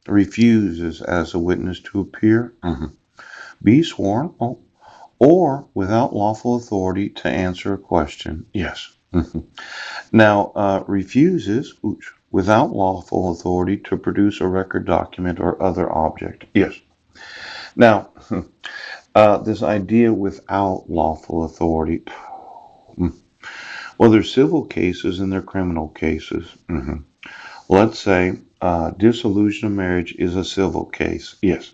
refuses as a witness to appear, be sworn, or without lawful authority to answer a question. Yes. Now, refuses without lawful authority to produce a record document or other object. Yes. Now, this idea without lawful authority. Well, there's civil cases and there are criminal cases. Let's say dissolution of marriage is a civil case. Yes.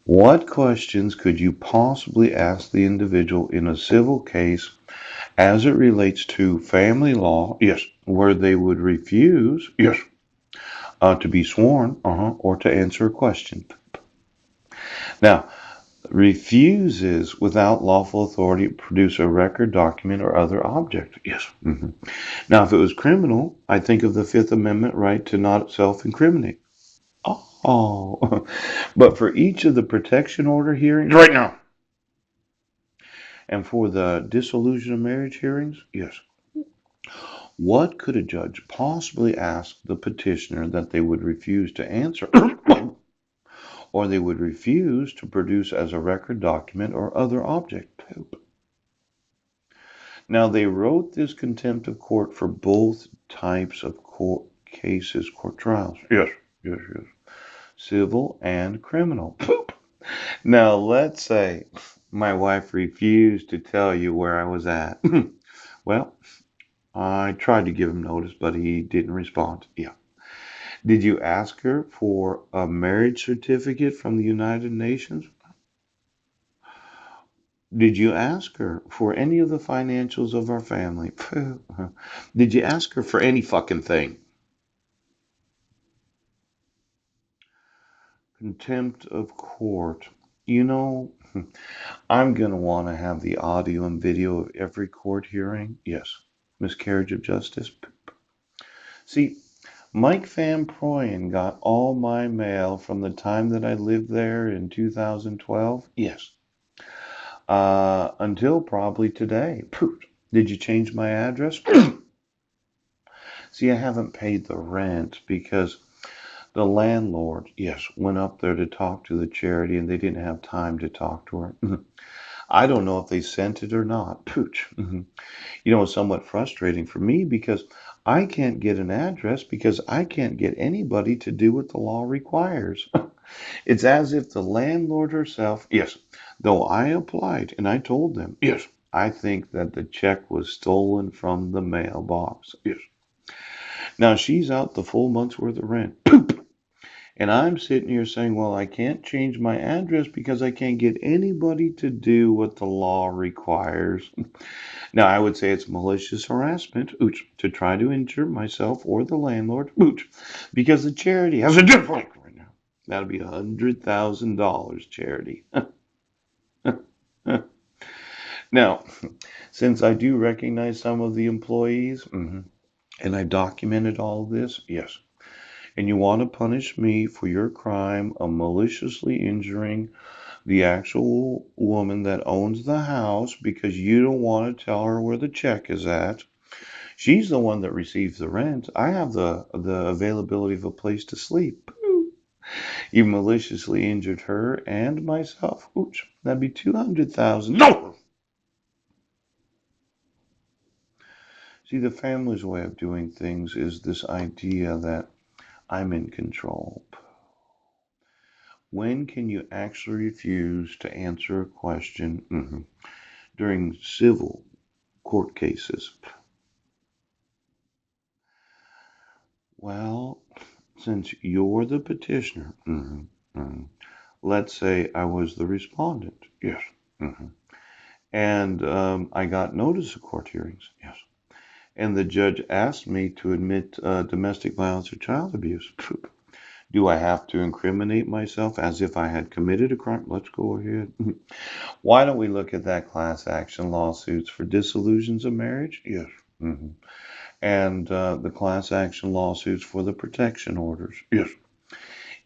What questions could you possibly ask the individual in a civil case as it relates to family law? Yes. Where they would refuse, yes, to be sworn, or to answer a question. Now, refuses without lawful authority to produce a record, document, or other object. Yes. Now, if it was criminal, I think of the Fifth Amendment right to not self-incriminate. Oh, but for each of the protection order hearings right now, and for the dissolution of marriage hearings, yes. What could a judge possibly ask the petitioner that they would refuse to answer, or they would refuse to produce as a record, document, or other object? Now, they wrote this contempt of court for both types of court cases, court trials. Yes, yes, yes. Civil and criminal. Now, let's say my wife refused to tell you where I was at. Well, I tried to give him notice, but he didn't respond. Yeah. Did you ask her for a marriage certificate from the United Nations? Did you ask her for any of the financials of our family? Did you ask her for any fucking thing? Contempt of court. You know, I'm going to want to have the audio and video of every court hearing. Yes. Miscarriage of justice. See, Mike Van Proyen got all my mail from the time that I lived there in 2012. Yes. Until probably today. Did you change my address? See, I haven't paid the rent because the landlord, yes, went up there to talk to the charity and they didn't have time to talk to her. I don't know if they sent it or not. Pooch. You know, it's somewhat frustrating for me because I can't get an address because I can't get anybody to do what the law requires. It's as if the landlord herself, yes, though I applied and I told them, yes, I think that the check was stolen from the mailbox. Yes. Now she's out the full month's worth of rent. And I'm sitting here saying, well, I can't change my address because I can't get anybody to do what the law requires. Now, I would say it's malicious harassment, to try to injure myself or the landlord, because the charity has a different right now. That'll be $100,000 charity. Now, since I do recognize some of the employees, and I documented all of this, yes. And you want to punish me for your crime of maliciously injuring the actual woman that owns the house because you don't want to tell her where the check is at. She's the one that receives the rent. I have the availability of a place to sleep. You maliciously injured her and myself. Ooch, that'd be 200,000. No. See, the family's way of doing things is this idea that I'm in control. When can you actually refuse to answer a question during civil court cases? Well, since you're the petitioner, let's say I was the respondent, yes, and I got notice of court hearings, yes, and the judge asked me to admit domestic violence or child abuse. Do I have to incriminate myself as if I had committed a crime? Let's go ahead. Why don't we look at that class action lawsuits for dissolutions of marriage? Yes. And the class action lawsuits for the protection orders? Yes.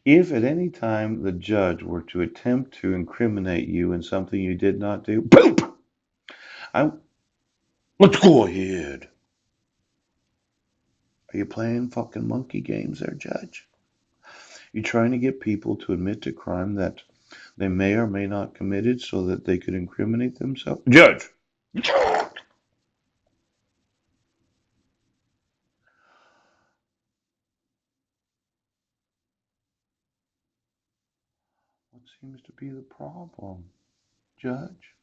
If at any time the judge were to attempt to incriminate you in something you did not do, boom! I, let's go ahead. Are you playing fucking monkey games there, Judge? You trying to get people to admit to crime that they may or may not committed so that they could incriminate themselves? Judge! What seems to be the problem, Judge?